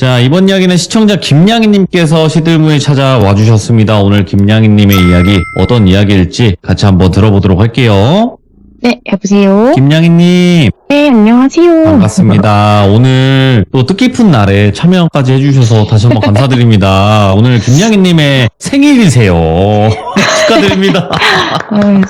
자, 이번 이야기는 시청자 김양희님께서 시들무에 찾아와 주셨습니다. 오늘 김양희님의 이야기 어떤 이야기일지 같이 한번 들어보도록 할게요. 네, 여보세요? 김양희님 네, 안녕하세요. 반갑습니다. 오늘 또 뜻깊은 날에 참여까지 해주셔서 다시 한번 감사드립니다. 오늘 김양희님의 생일이세요. 축하드립니다.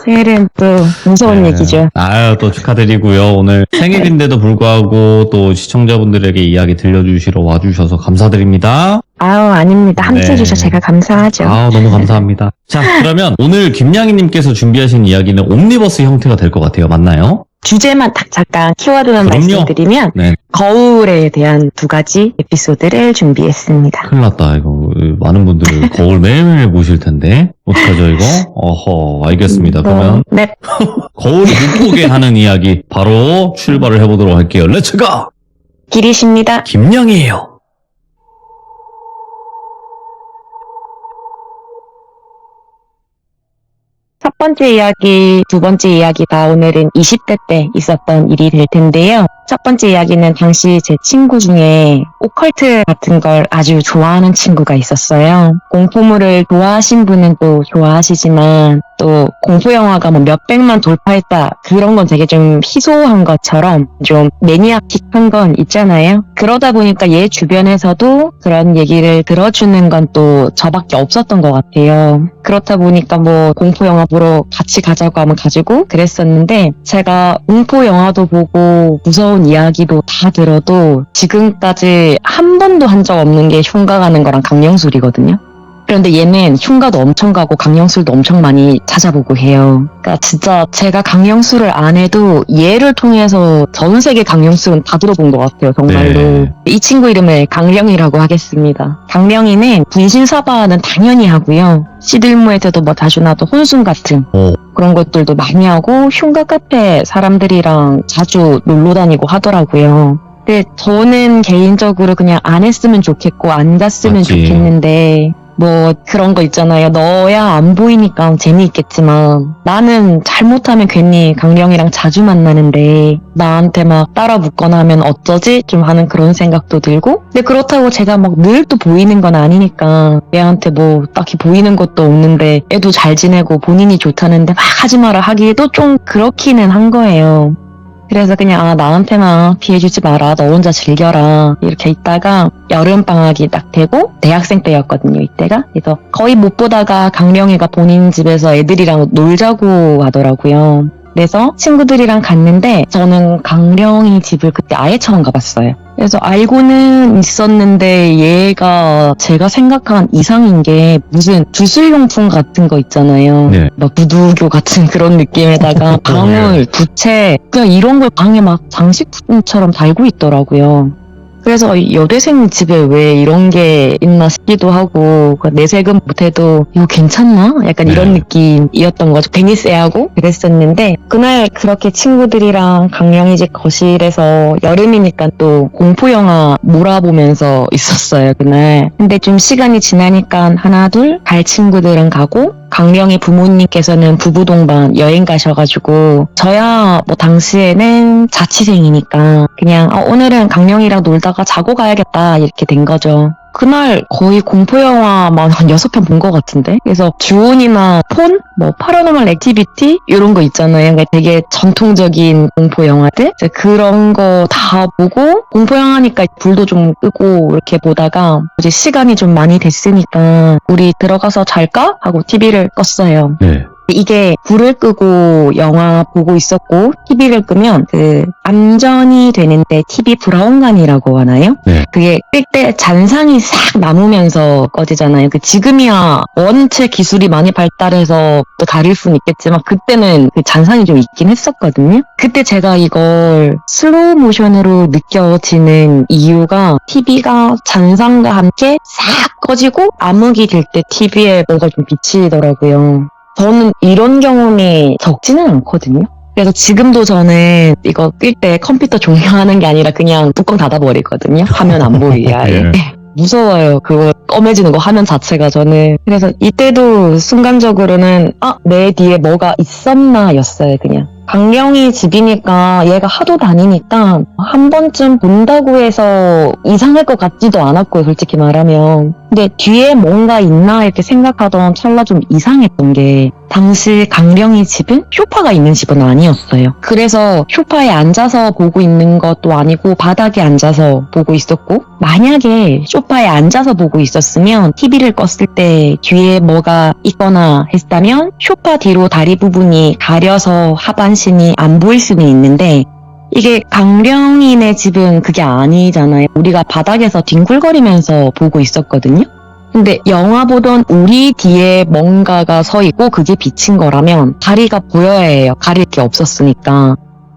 생일은 또 무서운 얘기죠. 아유, 또 축하드리고요. 오늘 생일인데도 불구하고 또 시청자분들에게 이야기 들려주시러 와주셔서 감사드립니다. 아유, 아닙니다. 함께 네. 해주셔서 제가 감사하죠. 아우, 너무 감사합니다. 자, 그러면 오늘 김양희님께서 준비하신 이야기는 옴니버스 형태가 될 것 같아요. 맞나요? 주제만 딱 잠깐 키워드만 그럼요. 말씀드리면 네. 거울에 대한 2가지 에피소드를 준비했습니다. 큰일 났다, 이거. 많은 분들 거울 매일매일 보실 텐데. 어떡하죠, 이거? 어허, 알겠습니다. 그러면 네, 거울을 못 보게 하는 이야기 바로 출발을 해보도록 할게요. 렛츠고! 길이십니다. 김양희예요. 첫 번째 이야기, 2번째 이야기가 오늘은 20대 때 있었던 일이 될 텐데요. 첫 번째 이야기는 당시 제 친구 중에 오컬트 같은 걸 아주 좋아하는 친구가 있었어요. 공포물을 좋아하신 분은 또 좋아하시지만 또 공포영화가 뭐 몇백만 돌파했다 그런 건 되게 좀 희소한 것처럼 좀 매니아틱한 건 있잖아요. 그러다 보니까 얘 주변에서도 그런 얘기를 들어주는 건 또 저밖에 없었던 것 같아요. 그렇다 보니까 뭐 공포영화 보러 같이 가자고 하면 가지고 그랬었는데 제가 공포영화도 보고 무서운 이야기도 다 들어도 지금까지 한 번도 한 적 없는 게 흉가 가는 거랑 강령술이거든요. 그런데 얘는 흉가도 엄청 가고 강령술도 엄청 많이 찾아보고 해요. 그러니까 진짜 제가 강령술을 안 해도 얘를 통해서 전 세계 강령술은 다 들어본 것 같아요. 정말로. 네. 이 친구 이름을 강령이라고 하겠습니다. 강령이는 분신사바는 당연히 하고요. 시들무에서도 뭐 다주나도 혼순 같은 오, 그런 것들도 많이 하고 흉가 카페 사람들이랑 자주 놀러 다니고 하더라고요. 근데 저는 개인적으로 그냥 안 했으면 좋겠고 안 갔으면 맞지. 좋겠는데 뭐 그런 거 있잖아요. 너야 안 보이니까 재미있겠지만 나는 잘못하면 괜히 강령이랑 자주 만나는데 나한테 막 따라 붙거나 하면 어쩌지? 좀 하는 그런 생각도 들고 근데 그렇다고 제가 막 늘 또 보이는 건 아니니까 얘한테 뭐 딱히 보이는 것도 없는데 애도 잘 지내고 본인이 좋다는데 막 하지 마라 하기에도 좀 그렇기는 한 거예요. 그래서 그냥 나한테만 피해주지 마라. 너 혼자 즐겨라. 이렇게 있다가 여름방학이 딱 되고 대학생 때였거든요. 이때가. 그래서 거의 못 보다가 강령이가 본인 집에서 애들이랑 놀자고 하더라고요. 그래서 친구들이랑 갔는데 저는 강령이 집을 그때 아예 처음 가봤어요. 그래서 알고는 있었는데 얘가 제가 생각한 이상인 게 무슨 주술용품 같은 거 있잖아요. 네. 막 무두교 같은 그런 느낌에다가 방울, 부채 그냥 이런 걸 방에 막 장식품처럼 달고 있더라고요. 그래서 여대생 집에 왜 이런 게 있나 싶기도 하고 내색은 못해도 이거 괜찮나? 약간 이런 네. 느낌이었던 거죠. 괜히 쎄하고 그랬었는데 그날 그렇게 친구들이랑 강령이 집 거실에서 여름이니까 또 공포영화 몰아보면서 있었어요 그날. 근데 좀 시간이 지나니까 하나 둘 갈 친구들은 가고 강령이 부모님께서는 부부동반 여행 가셔가지고 저야 뭐 당시에는 자취생이니까 그냥 오늘은 강령이랑 놀다가 자고 가야겠다 이렇게 된 거죠. 그날 거의 공포영화만 한 6편 본 것 같은데? 그래서 주온이나 폰? 뭐 파라노멀 액티비티? 이런 거 있잖아요. 그러니까 되게 전통적인 공포영화들? 그런 거 다 보고 공포영화니까 불도 좀 끄고 이렇게 보다가 이제 시간이 좀 많이 됐으니까 우리 들어가서 잘까? 하고 TV를 껐어요. 네. 이게 불을 끄고 영화 보고 있었고 TV를 끄면 그 암전이 되는데 TV 브라운관이라고 하나요? 네. 그게 끌 때 잔상이 싹 남으면서 꺼지잖아요. 그 지금이야 원체 기술이 많이 발달해서 또 다를 수는 있겠지만 그때는 그 잔상이 좀 있긴 했었거든요. 그때 제가 이걸 슬로우 모션으로 느껴지는 이유가 TV가 잔상과 함께 싹 꺼지고 암흑이 될 때 TV에 뭔가 좀 비치더라고요. 저는 이런 경험이 적지는 않거든요. 그래서 지금도 저는 이거 끌 때 컴퓨터 종료하는 게 아니라 그냥 뚜껑 닫아버리거든요. 화면 안 보이게 아예. 예. 무서워요. 그거 검해지는 거 화면 자체가 저는. 그래서 이때도 순간적으로는 내 뒤에 뭐가 있었나 였어요. 그냥. 강령이 집이니까 얘가 하도 다니니까 한 번쯤 본다고 해서 이상할 것 같지도 않았고요, 솔직히 말하면. 근데 뒤에 뭔가 있나 이렇게 생각하던 찰나 좀 이상했던 게 당시 강령이 집은 소파가 있는 집은 아니었어요. 그래서 소파에 앉아서 보고 있는 것도 아니고 바닥에 앉아서 보고 있었고, 만약에 소파에 앉아서 보고 있었으면 TV를 껐을 때 뒤에 뭐가 있거나 했다면 소파 뒤로 다리 부분이 가려서 하반신이 안 보일 수는 있는데, 이게 강령이네 집은 그게 아니잖아요. 우리가 바닥에서 뒹굴거리면서 보고 있었거든요. 근데 영화 보던 우리 뒤에 뭔가가 서 있고 그게 비친 거라면 다리가 보여야 해요. 가릴 게 없었으니까.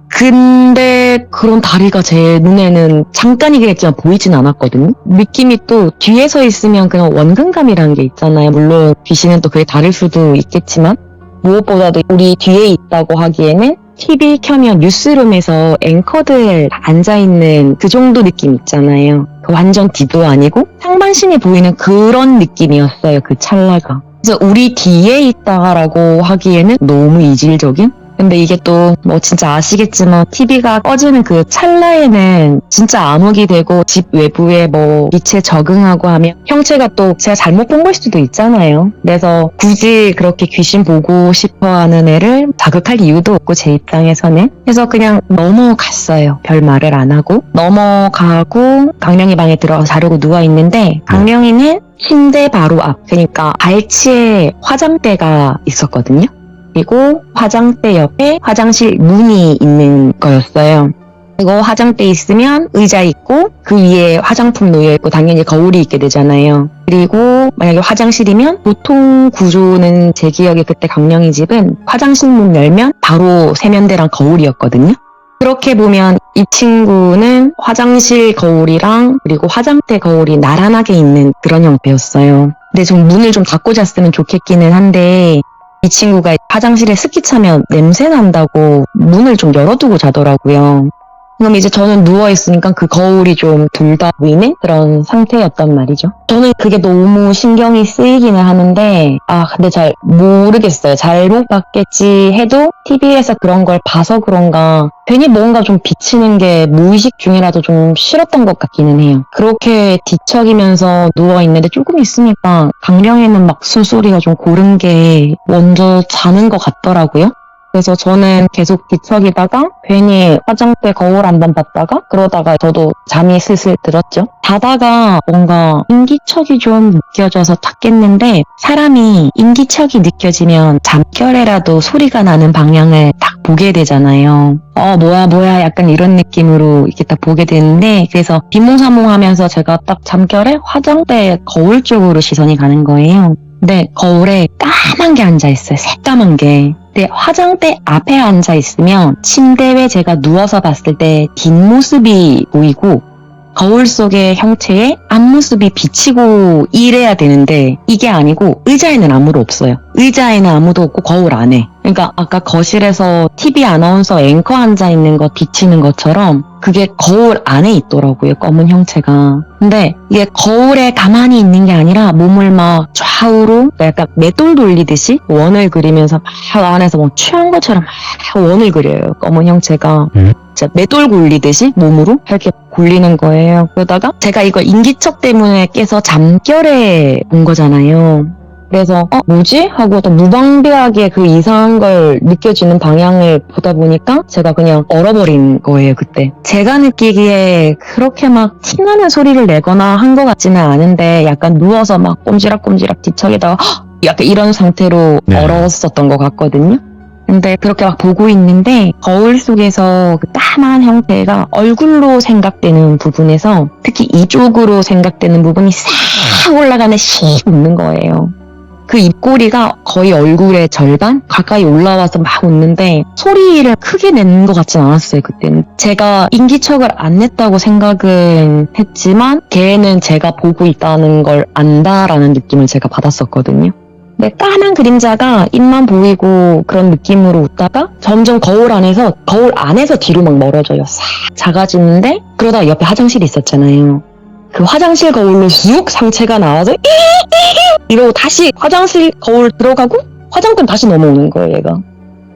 근데 그런 다리가 제 눈에는 잠깐이긴 했지만 보이진 않았거든요. 느낌이 또 뒤에 서 있으면 그냥 원근감이라는 게 있잖아요. 물론 귀신은 또 그게 다를 수도 있겠지만 무엇보다도 우리 뒤에 있다고 하기에는 TV 켜면 뉴스룸에서 앵커들 앉아있는 그 정도 느낌 있잖아요. 완전 뒤도 아니고 상반신이 보이는 그런 느낌이었어요. 그 찰나가. 그래서 우리 뒤에 있다라고 하기에는 너무 이질적인? 근데 이게 또 뭐 진짜 아시겠지만 TV가 꺼지는 그 찰나에는 진짜 암흑이 되고 집 외부에 뭐 빛에 적응하고 하면 형체가 또 제가 잘못 본 걸 수도 있잖아요. 그래서 굳이 그렇게 귀신 보고 싶어하는 애를 자극할 이유도 없고 제 입장에서는. 그래서 그냥 넘어갔어요. 별 말을 안 하고. 넘어가고 강령이 방에 들어가서 자려고 누워있는데 강령이는 침대 바로 앞, 그러니까 발치에 화장대가 있었거든요. 그리고 화장대 옆에 화장실 문이 있는 거였어요. 그리고 화장대 있으면 의자 있고 그 위에 화장품 놓여있고 당연히 거울이 있게 되잖아요. 그리고 만약에 화장실이면 보통 구조는 제 기억에 그때 강령이 집은 화장실 문 열면 바로 세면대랑 거울이었거든요. 그렇게 보면 이 친구는 화장실 거울이랑 그리고 화장대 거울이 나란하게 있는 그런 형태였어요. 근데 좀 문을 좀 닫고 잤으면 좋겠기는 한데 이 친구가 화장실에 습기 차면 냄새 난다고 문을 좀 열어두고 자더라고요. 그럼 이제 저는 누워있으니까 그 거울이 좀 둘 다 보이는 그런 상태였단 말이죠. 저는 그게 너무 신경이 쓰이기는 하는데 근데 잘 모르겠어요. 잘못 봤겠지 해도 TV에서 그런 걸 봐서 그런가 괜히 뭔가 좀 비치는 게 무의식 중이라도 좀 싫었던 것 같기는 해요. 그렇게 뒤척이면서 누워있는데 조금 있으니까 강령에는 막 숨소리가 좀 고른 게 먼저 자는 것 같더라고요. 그래서 저는 계속 뒤척이다가 괜히 화장대 거울 한번 봤다가 그러다가 저도 잠이 슬슬 들었죠. 자다가 뭔가 인기척이 좀 느껴져서 탁 깼는데 사람이 인기척이 느껴지면 잠결에라도 소리가 나는 방향을 딱 보게 되잖아요. 뭐야 약간 이런 느낌으로 이렇게 딱 보게 되는데 그래서 비몽사몽하면서 제가 딱 잠결에 화장대 거울 쪽으로 시선이 가는 거예요. 근데 거울에 까만 게 앉아있어요. 새까만 게. 근데 화장대 앞에 앉아있으면 침대에 제가 누워서 봤을 때 뒷모습이 보이고 거울 속의 형체에 앞모습이 비치고 이래야 되는데 이게 아니고 의자에는 아무도 없어요. 의자에는 아무도 없고 거울 안에. 그러니까 아까 거실에서 TV 아나운서 앵커 앉아있는 거 비치는 것처럼 그게 거울 안에 있더라고요. 검은 형체가. 근데 이게 거울에 가만히 있는 게 아니라 몸을 막 좌우로 약간 맷돌 돌리듯이 원을 그리면서 막 안에서 뭐 취한 것처럼 막 원을 그려요. 검은 형체가. 진짜 맷돌 굴리듯이 몸으로 이렇게 굴리는 거예요. 그러다가 제가 이걸 인기척 때문에 깨서 잠결에 본 거잖아요. 그래서 뭐지? 하고 또 무방비하게 그 이상한 걸 느껴지는 방향을 보다 보니까 제가 그냥 얼어버린 거예요. 그때 제가 느끼기에 그렇게 막 티나는 소리를 내거나 한 것 같지는 않은데 약간 누워서 막 꼼지락꼼지락 뒤척이다가 약간 이런 상태로 얼었었던 것 같거든요. 근데 그렇게 막 보고 있는데 거울 속에서 그 까만 형태가 얼굴로 생각되는 부분에서 특히 이쪽으로 생각되는 부분이 싹 올라가는 씩 웃는 거예요. 그 입꼬리가 거의 얼굴의 절반 가까이 올라와서 막 웃는데 소리를 크게 내는 것 같진 않았어요. 그때는 제가 인기척을 안 냈다고 생각은 했지만 걔는 제가 보고 있다는 걸 안다라는 느낌을 제가 받았었거든요. 근데 까만 그림자가 입만 보이고 그런 느낌으로 웃다가 점점 거울 안에서 뒤로 막 멀어져요. 싹 작아지는데 그러다 옆에 화장실이 있었잖아요. 그 화장실 거울로 쑥 상체가 나와서 이러고 다시 화장실 거울 들어가고 화장품 다시 넘어오는 거예요, 얘가.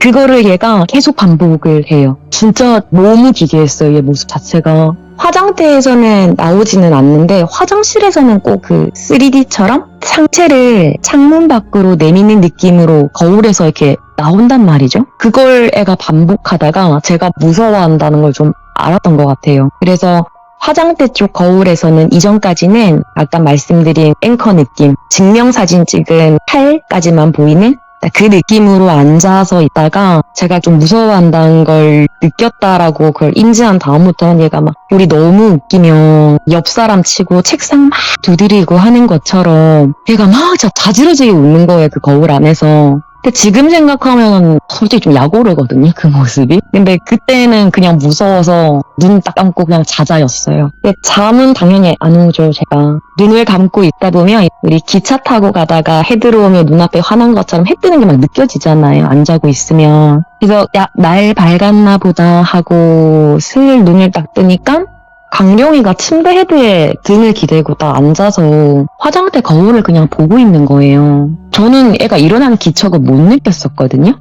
그거를 얘가 계속 반복을 해요. 진짜 너무 기괴했어요, 얘 모습 자체가. 화장대에서는 나오지는 않는데 화장실에서는 꼭 그 3D처럼 상체를 창문 밖으로 내미는 느낌으로 거울에서 이렇게 나온단 말이죠. 그걸 애가 반복하다가 제가 무서워한다는 걸 좀 알았던 것 같아요. 그래서 화장대 쪽 거울에서는 이전까지는 아까 말씀드린 앵커 느낌, 증명사진 찍은 팔까지만 보이는 그 느낌으로 앉아서 있다가 제가 좀 무서워한다는 걸 느꼈다라고 그걸 인지한 다음부터는 얘가 막 우리 너무 웃기면 옆 사람 치고 책상 막 두드리고 하는 것처럼 얘가 막 진짜 자지러지게 웃는 거예요, 그 거울 안에서. 근데 지금 생각하면 솔직히 좀 약오르거든요, 그 모습이. 근데 그때는 그냥 무서워서 눈 딱 감고 그냥 자자였어요. 근데 잠은 당연히 안 오죠, 제가. 눈을 감고 있다 보면 우리 기차 타고 가다가 해 들어오면 눈앞에 환한 것처럼 해 뜨는 게 막 느껴지잖아요, 안 자고 있으면. 그래서 야, 날 밝았나 보다 하고 슬 눈을 딱 뜨니까 강령이가 침대 헤드에 등을 기대고 딱 앉아서 화장대 거울을 그냥 보고 있는 거예요. 저는 애가 일어나는 기척을 못 느꼈었거든요.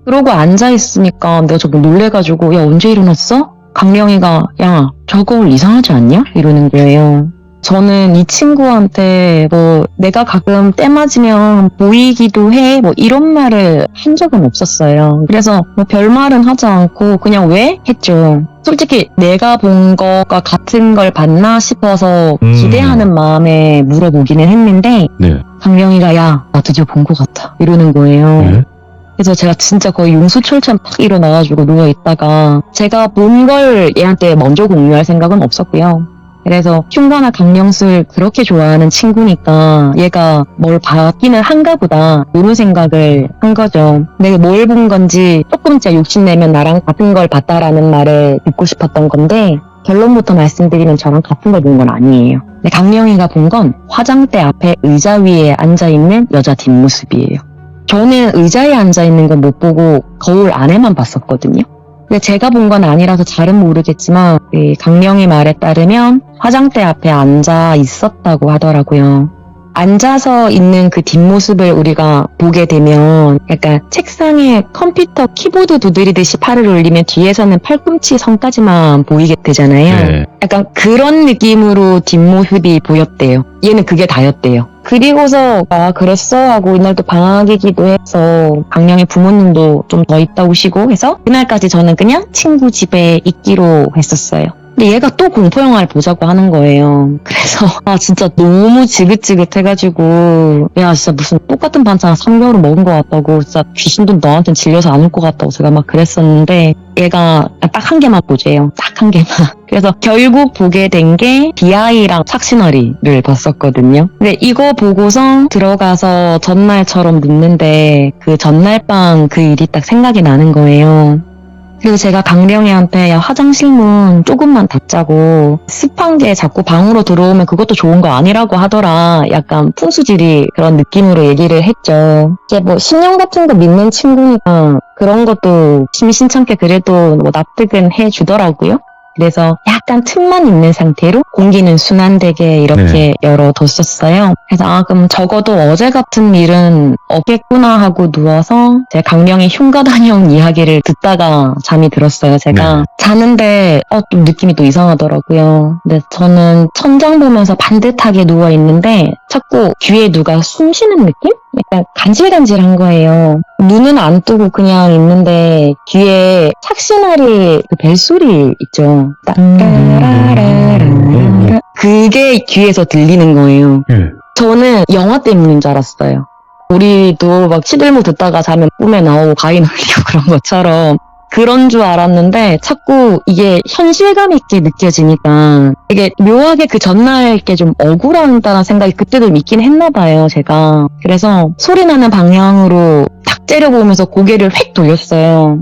그러고 앉아있으니까 내가 저거 놀래가지고 야, 언제 일어났어? 강령이가 야, 저 거울 이상하지 않냐? 이러는 거예요. 저는 이 친구한테 뭐 내가 가끔 때 맞으면 보이기도 해 뭐 이런 말을 한 적은 없었어요. 그래서 뭐 별말은 하지 않고 그냥 왜? 했죠. 솔직히 내가 본 거가 같은 걸 봤나 싶어서 기대하는 마음에 물어보기는 했는데 네. 강령이가 야, 나 드디어 본 것 같아 이러는 거예요. 네. 그래서 제가 진짜 거의 용수철처럼 팍 일어나가지고 누워있다가 제가 본 걸 얘한테 먼저 공유할 생각은 없었고요. 그래서 흉가나 강령술 그렇게 좋아하는 친구니까 얘가 뭘 봤기는 한가 보다 이런 생각을 한 거죠. 내가 뭘 본 건지 조금 진짜 욕심내면 나랑 같은 걸 봤다라는 말을 듣고 싶었던 건데 결론부터 말씀드리면 저랑 같은 걸 본 건 아니에요. 근데 강령이가 본 건 화장대 앞에 의자 위에 앉아있는 여자 뒷모습이에요. 저는 의자에 앉아있는 건 못 보고 거울 안에만 봤었거든요. 근데 제가 본 건 아니라서 잘은 모르겠지만 강령이 말에 따르면 화장대 앞에 앉아 있었다고 하더라고요. 앉아서 있는 그 뒷모습을 우리가 보게 되면 약간 책상에 컴퓨터 키보드 두드리듯이 팔을 올리면 뒤에서는 팔꿈치 선까지만 보이게 되잖아요. 네. 약간 그런 느낌으로 뒷모습이 보였대요. 얘는 그게 다였대요. 그리고서 아 그랬어 하고 이날 또 방학이기도 해서 강령의 부모님도 좀 더 있다 오시고 해서 그날까지 저는 그냥 친구 집에 있기로 했었어요. 근데 얘가 또 공포영화를 보자고 하는 거예요. 그래서 아 진짜 너무 지긋지긋해가지고 야 진짜 무슨 똑같은 반찬 3개월을 먹은 것 같다고 진짜 귀신도 너한텐 질려서 안 올 것 같다고 제가 막 그랬었는데 얘가 딱 한 개만 보재요. 딱 한 개만. 그래서 결국 보게 된 게 비아이랑 착신아리를 봤었거든요. 근데 이거 보고서 들어가서 전날처럼 눕는데 그 전날 밤 그 일이 딱 생각이 나는 거예요. 그리고 제가 강령이한테 야 화장실 문 조금만 닫자고 습한 게 자꾸 방으로 들어오면 그것도 좋은 거 아니라고 하더라. 약간 푼수지리 그런 느낌으로 얘기를 했죠. 이제 뭐 신념 같은 거 믿는 친구니까 그런 것도 심심찮게 그래도 뭐 납득은 해주더라고요. 그래서 약간 틈만 있는 상태로 공기는 순환되게 이렇게 열어뒀었어요. 그래서 아 그럼 적어도 어제 같은 일은 없겠구나 하고 누워서 제 강령의 흉가단형 이야기를 듣다가 잠이 들었어요. 제가 네. 자는데 좀 느낌이 또 이상하더라고요. 근데 저는 천장 보면서 반듯하게 누워있는데 자꾸 귀에 누가 숨 쉬는 느낌? 약간 간질간질한 거예요. 눈은 안 뜨고 그냥 있는데 귀에 착신아리 그 벨소리 있죠. 그게 귀에서 들리는 거예요. 저는 영화 때문인 줄 알았어요. 우리도 막 11모 듣다가 자면 꿈에 나오고 가위 눌리고 그런 것처럼 그런 줄 알았는데 자꾸 이게 현실감 있게 느껴지니까 이게 묘하게 그 전날 게 좀 억울하다는 생각이 그때도 있긴 했나 봐요, 제가. 그래서 소리 나는 방향으로 탁 째려보면서 고개를 휙 돌렸어요.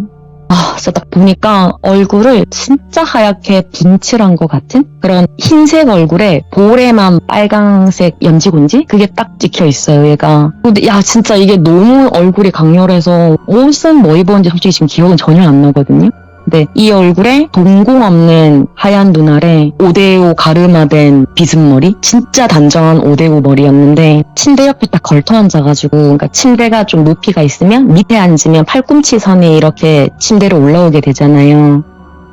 아, 진짜 딱 보니까 얼굴을 진짜 하얗게 분칠한 것 같은 그런 흰색 얼굴에 볼에만 빨강색 연지곤지? 그게 딱 찍혀 있어요, 얘가. 근데 야, 진짜 이게 너무 얼굴이 강렬해서 옷은 뭐 입었는지 솔직히 지금 기억은 전혀 안 나거든요. 근데 이 얼굴에 동공 없는 하얀 눈알에 5대5 가르마된 비스머리, 진짜 단정한 5대5 머리였는데 침대 옆에 딱 걸터 앉아가지고, 그러니까 침대가 좀 높이가 있으면 밑에 앉으면 팔꿈치 선이 이렇게 침대로 올라오게 되잖아요.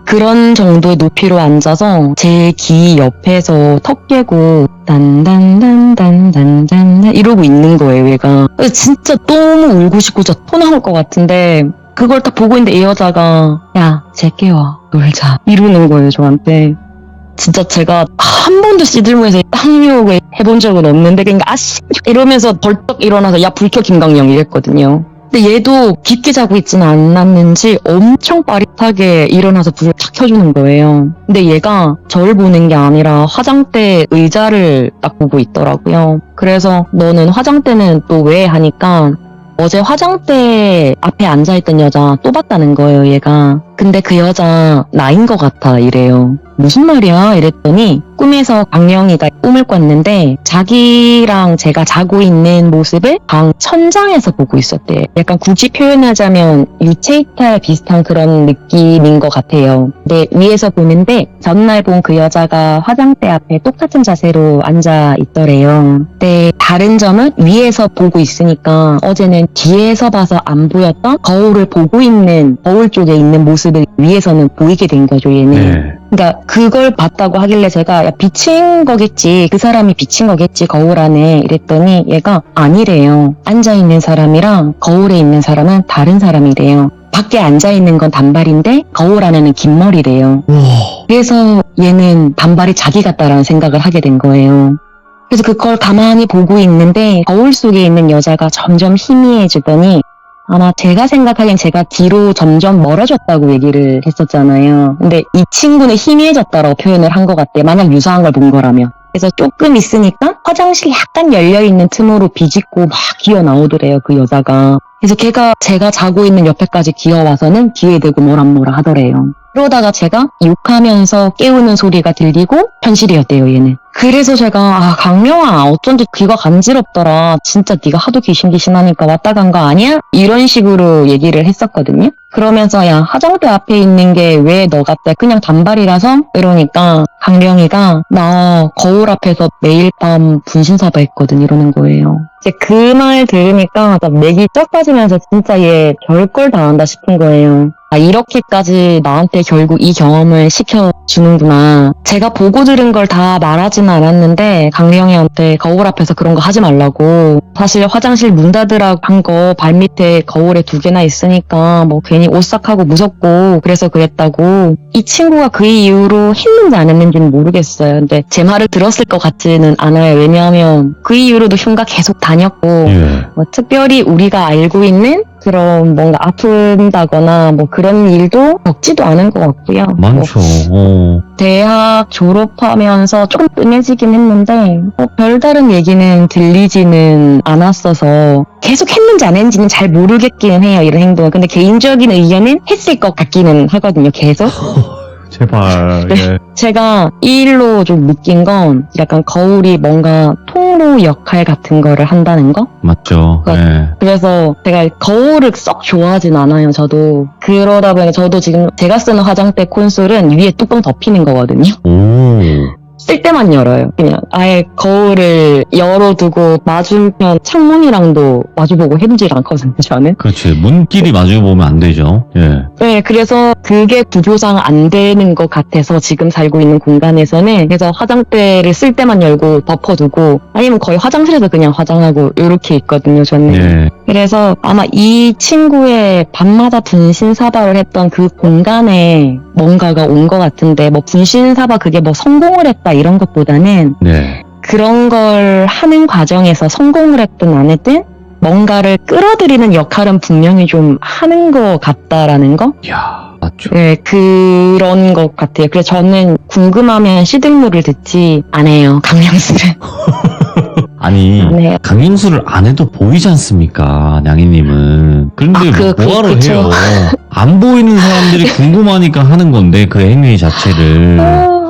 그런 정도의 높이로 앉아서 제 귀 옆에서 턱 깨고 단단단단단단 이러고 있는 거예요, 얘가. 진짜 너무 울고 싶고 저 토 나올 것 같은데 그걸 딱 보고 있는데 이 여자가 야, 쟤 깨워, 놀자 이러는 거예요, 저한테. 진짜 제가 한 번도 시들모에서 향유욕을 해본 적은 없는데 그러니까 아씨 이러면서 벌떡 일어나서 야, 불 켜 김강령 이랬거든요. 근데 얘도 깊게 자고 있지는 않았는지 엄청 빠릿하게 일어나서 불을 탁 켜주는 거예요. 근데 얘가 저를 보는 게 아니라 화장대 의자를 딱 보고 있더라고요. 그래서 너는 화장대는 또 왜 하니까 어제 화장대 앞에 앉아있던 여자 또 봤다는 거예요, 얘가. 근데 그 여자 나인 것 같아 이래요. 무슨 말이야? 이랬더니 꿈에서 강령이가 꿈을 꿨는데 자기랑 제가 자고 있는 모습을 방 천장에서 보고 있었대요. 약간 굳이 표현하자면 유체이탈 비슷한 그런 느낌인 것 같아요. 근데 위에서 보는데 전날 본 그 여자가 화장대 앞에 똑같은 자세로 앉아 있더래요. 근데 다른 점은 위에서 보고 있으니까 어제는 뒤에서 봐서 안 보였던 거울을 보고 있는 거울 쪽에 있는 모습을 위에서는 보이게 된 거죠, 얘는. 네. 그러니까 그걸 봤다고 하길래 제가 야, 비친 거겠지, 그 사람이 비친 거겠지 거울 안에 이랬더니 얘가 아니래요. 앉아있는 사람이랑 거울에 있는 사람은 다른 사람이래요. 밖에 앉아있는 건 단발인데 거울 안에는 긴 머리래요. 그래서 얘는 단발이 자기 같다라는 생각을 하게 된 거예요. 그래서 그걸 가만히 보고 있는데 거울 속에 있는 여자가 점점 희미해지더니 아마 제가 생각하기엔 제가 뒤로 점점 멀어졌다고 얘기를 했었잖아요. 근데 이 친구는 희미해졌다라고 표현을 한 것 같대요. 만약 유사한 걸 본 거라면. 그래서 조금 있으니까 화장실 약간 열려있는 틈으로 비집고 막 기어 나오더래요, 그 여자가. 그래서 걔가 제가 자고 있는 옆에까지 기어와서는 귀에 대고 뭐라 하더래요. 그러다가 제가 욕하면서 깨우는 소리가 들리고 현실이었대요, 얘는. 그래서 제가 강명아 어쩐지 귀가 간지럽더라. 진짜 네가 하도 귀신하니까 왔다 간 거 아니야? 이런 식으로 얘기를 했었거든요. 그러면서 야, 화장대 앞에 있는 게 왜 너 같대? 그냥 단발이라서? 이러니까 강령이가 나 거울 앞에서 매일 밤 분신사바 했거든 이러는 거예요. 이제 그 말 들으니까 맥이 쩍 빠지면서 진짜 얘 별걸 다 한다 싶은 거예요. 이렇게까지 나한테 결국 이 경험을 시켜주는구나. 제가 보고 들은 걸 다 말하지는 않았는데 강령이한테 거울 앞에서 그런 거 하지 말라고. 사실 화장실 문 닫으라고 한 거 발밑에 거울에 2개나 있으니까 뭐 괜히 오싹하고 무섭고 그래서 그랬다고. 이 친구가 그 이후로 했는지 안 했는지는 모르겠어요. 근데 제 말을 들었을 것 같지는 않아요. 왜냐하면 그 이후로도 흉가 계속 다녔고 뭐 특별히 우리가 알고 있는 그런 뭔가 아픈다거나 뭐 그런 일도 겪지도 않은 것 같고요. 많죠. 대학 졸업하면서 조금 뜸해지긴 했는데 별다른 얘기는 들리지는 않았어서 계속 했는지 안 했는지는 잘 모르겠기는 해요, 이런 행동은. 근데 개인적인 의견은 했을 것 같기는 하거든요, 계속. 제발. 네. 예. 제가 이 일로 좀 느낀 건 약간 거울이 뭔가 통로 역할 같은 거를 한다는 거? 맞죠. 예. 그래서 제가 거울을 썩 좋아하진 않아요, 저도. 그러다 보니 저도 지금 제가 쓰는 화장대 콘솔은 위에 뚜껑 덮이는 거거든요. 오. 쓸 때만 열어요. 그냥 아예 거울을 열어두고 맞으면 창문이랑도 마주보고 해보질 않거든요, 저는. 그렇지. 문끼리 마주보면 안 되죠. 예. 네, 그래서 그게 구조상 안 되는 것 같아서 지금 살고 있는 공간에서는 그래서 화장대를 쓸 때만 열고 덮어두고 아니면 거의 화장실에서 그냥 화장하고 이렇게 있거든요, 저는. 예. 그래서 아마 이 친구의 밤마다 분신사바를 했던 그 공간에 뭔가가 온 것 같은데 뭐 분신사바 그게 뭐 성공을 했다 이런 것보다는 네. 그런 걸 하는 과정에서 성공을 했든 안 했든 뭔가를 끌어들이는 역할은 분명히 좀 하는 것 같다라는 거? 이야, 맞죠. 네, 그런 것 같아요. 그래서 저는 궁금하면 시들물을 듣지 않아요, 강령술은. 아니, 네. 강행수를 안 해도 보이지 않습니까, 냥이님은. 그런데 뭐하러 그쵸. 해요? 안 보이는 사람들이 궁금하니까 하는 건데, 그 행위 자체를.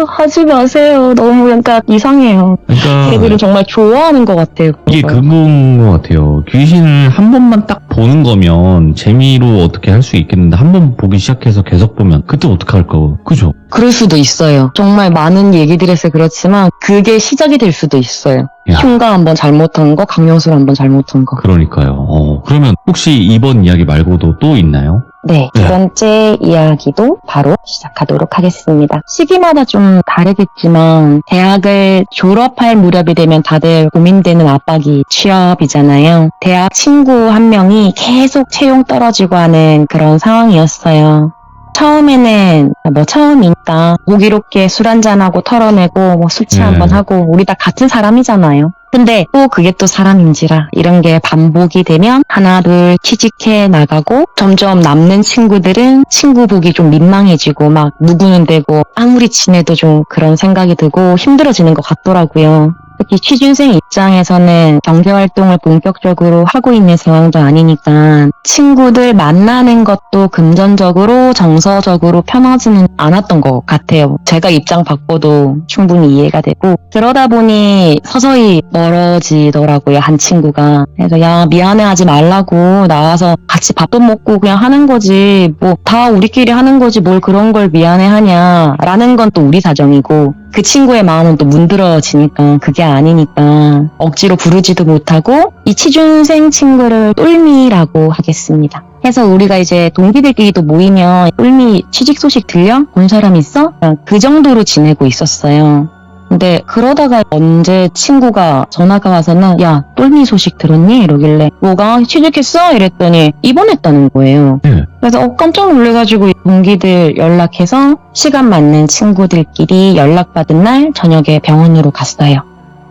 하지 마세요. 너무 약간 이상해요. 그러니까 애들은 정말 좋아하는 것 같아요. 이게 그걸. 그건 것 같아요. 귀신을 한 번만 딱 보는 거면 재미로 어떻게 할 수 있겠는데 한 번 보기 시작해서 계속 보면 그때 어떻게 할까? 그죠? 그럴 수도 있어요. 정말 많은 얘기들에서 그렇지만 그게 시작이 될 수도 있어요. 야. 흉가 한번 잘못한 거, 강령술 한번 잘못한 거. 그러니까요. 그러면 혹시 이번 이야기 말고도 또 있나요? 네, 두 네. 번째 이야기도 바로 시작하도록 하겠습니다. 시기마다 좀 다르겠지만 대학을 졸업할 무렵이 되면 다들 고민되는 압박이 취업이잖아요. 대학 친구 한 명이 계속 채용 떨어지고 하는 그런 상황이었어요. 처음에는 처음이니까 호기롭게 술 한잔하고 털어내고 숙취 한번 하고 우리 다 같은 사람이잖아요. 근데 또 그게 또 사람인지라 이런 게 반복이 되면 하나 둘 취직해 나가고 점점 남는 친구들은 친구 보기 좀 민망해지고 막 누구는 되고 아무리 친해도 좀 그런 생각이 들고 힘들어지는 것 같더라고요. 특히 취준생 입장에서는 경제활동을 본격적으로 하고 있는 상황도 아니니까 친구들 만나는 것도 금전적으로 정서적으로 편하지는 않았던 것 같아요. 제가 입장 바꿔도 충분히 이해가 되고 그러다 보니 서서히 멀어지더라고요. 한 친구가. 그래서 야 미안해하지 말라고 나와서 같이 밥도 먹고 그냥 하는 거지 뭐 다 우리끼리 하는 거지 뭘 그런 걸 미안해하냐 라는 건 또 우리 사정이고 그 친구의 마음은 또 문드러지니까 그게 아니니까 억지로 부르지도 못하고 이 취준생 친구를 똘미라고 하겠습니다. 해서 우리가 이제 동기들끼리도 모이면 똘미 취직 소식 들려? 본 사람 있어? 그냥 그 정도로 지내고 있었어요. 근데 그러다가 언제 친구가 전화가 와서는 야 똘미 소식 들었니? 이러길래 뭐가? 취직했어? 이랬더니 입원했다는 거예요. 그래서 깜짝 놀래가지고 동기들 연락해서 시간 맞는 친구들끼리 연락받은 날 저녁에 병원으로 갔어요.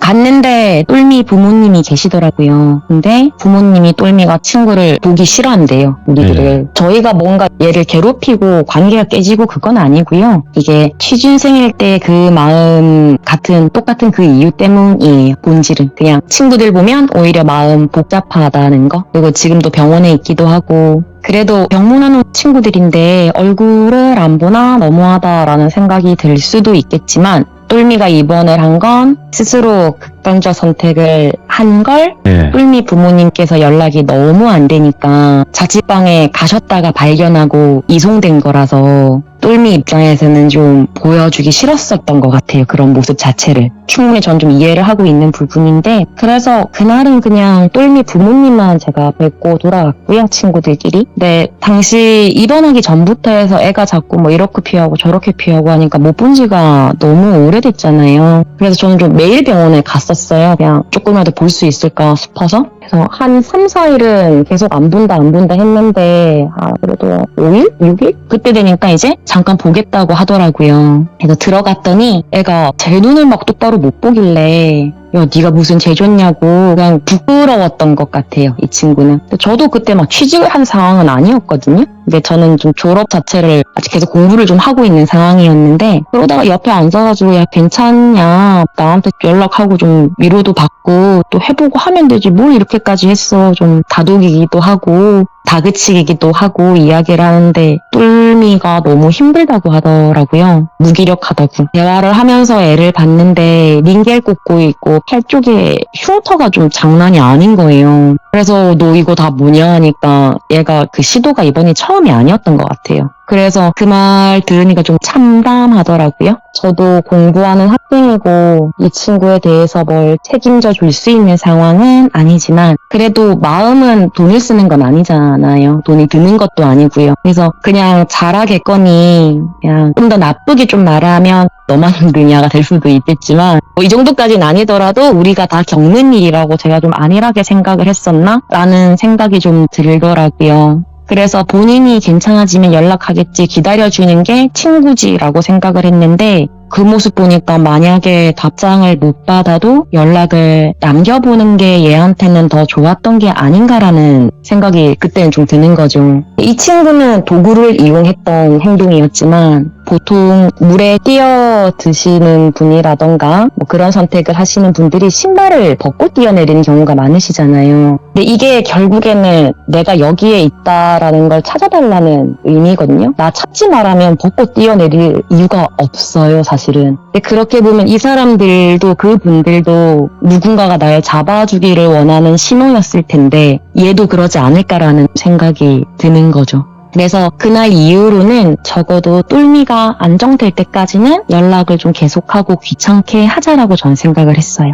갔는데 똘미 부모님이 계시더라고요. 근데 부모님이 똘미가 친구를 보기 싫어한대요. 우리들을. 저희가 뭔가 얘를 괴롭히고 관계가 깨지고 그건 아니고요. 이게 취준생일 때 그 마음 똑같은 그 이유 때문이에요. 본질은. 그냥 친구들 보면 오히려 마음 복잡하다는 거. 그리고 지금도 병원에 있기도 하고 그래도 병문안 친구들인데 얼굴을 안 보나 너무하다라는 생각이 들 수도 있겠지만 똘미가 입원을 한 건 스스로 극단적 선택을 한 걸 똘미 부모님께서 연락이 너무 안 되니까 자취방에 가셨다가 발견하고 이송된 거라서 똘미 입장에서는 좀 보여주기 싫었었던 것 같아요. 그런 모습 자체를. 충분히 전 좀 이해를 하고 있는 부분인데 그래서 그날은 그냥 똘미 부모님만 제가 뵙고 돌아갔고요. 친구들끼리. 근데 당시 입원하기 전부터 해서 애가 자꾸 뭐 이렇게 피하고 저렇게 피하고 하니까 못 본 지가 너무 오래됐잖아요. 그래서 저는 좀 매일 병원에 갔었어요. 그냥 조금이라도 볼 수 있을까 싶어서. 그래서 한 3, 4일은 계속 안 본다 했는데 그래도 5일? 6일? 그때 되니까 이제 잠깐 보겠다고 하더라고요. 그래서 들어갔더니 애가 제 눈을 막 똑바로 못 보길래 야 네가 무슨 죄 졌냐고 그냥 부끄러웠던 것 같아요. 이 친구는. 저도 그때 막 취직을 한 상황은 아니었거든요. 근데 저는 좀 졸업 자체를 아직 계속 공부를 좀 하고 있는 상황이었는데 그러다가 옆에 앉아가지고 야 괜찮냐 나한테 연락하고 좀 위로도 받고 또 해보고 하면 되지 뭘 이렇게까지 했어. 좀 다독이기도 하고 다그치기도 하고 이야기를 하는데 똘미가 너무 힘들다고 하더라고요. 무기력하다고. 대화를 하면서 애를 봤는데 링겔 꽂고 있고 팔 쪽에 흉터가 좀 장난이 아닌 거예요. 그래서 너 이거 다 뭐냐 하니까 얘가 그 시도가 이번이 처음이 아니었던 것 같아요. 그래서 그 말 들으니까 좀 참담하더라고요. 저도 공부하는 학생이고 이 친구에 대해서 뭘 책임져 줄 수 있는 상황은 아니지만 그래도 마음은 돈을 쓰는 건 아니잖아요. 돈이 드는 것도 아니고요. 그래서 그냥 잘하겠거니 그냥 좀 더 나쁘게 좀 말하면 너만 힘드냐가 될 수도 있겠지만 이 정도까지는 아니더라도 우리가 다 겪는 일이라고 제가 좀 안일하게 생각을 했었나? 라는 생각이 좀 들더라고요. 그래서 본인이 괜찮아지면 연락하겠지 기다려주는 게 친구지라고 생각을 했는데 그 모습 보니까 만약에 답장을 못 받아도 연락을 남겨보는 게 얘한테는 더 좋았던 게 아닌가라는 생각이 그때는 좀 드는 거죠. 이 친구는 도구를 이용했던 행동이었지만 보통 물에 뛰어 드시는 분이라던가 뭐 그런 선택을 하시는 분들이 신발을 벗고 뛰어내리는 경우가 많으시잖아요. 근데 이게 결국에는 내가 여기에 있다라는 걸 찾아달라는 의미거든요. 나 찾지 말라면 벗고 뛰어내릴 이유가 없어요, 사실. 사실은. 근데 그렇게 보면 이 사람들도 그분들도 누군가가 날 잡아주기를 원하는 신호였을 텐데 얘도 그러지 않을까라는 생각이 드는 거죠. 그래서 그날 이후로는 적어도 똘미가 안정될 때까지는 연락을 좀 계속하고 귀찮게 하자라고 전 생각을 했어요.